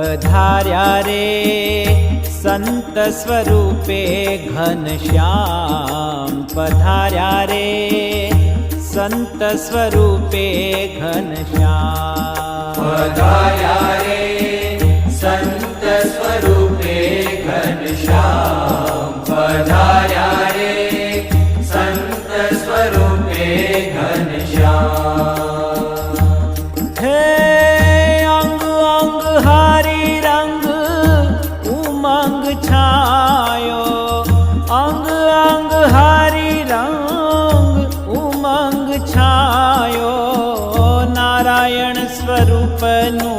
पधार्या रे संत स्वरूपे घनश्याम पधार्या रे संत स्वरूपे घनश्याम पधार्या रे संत स्वरूपे घनश्याम पधार्या रे संत स्वरूपे घनश्याम हे अंग अंग हारी रंग उमंग छायो अंग अंग हारी रंग उमंग छायो नारायण स्वरूपनु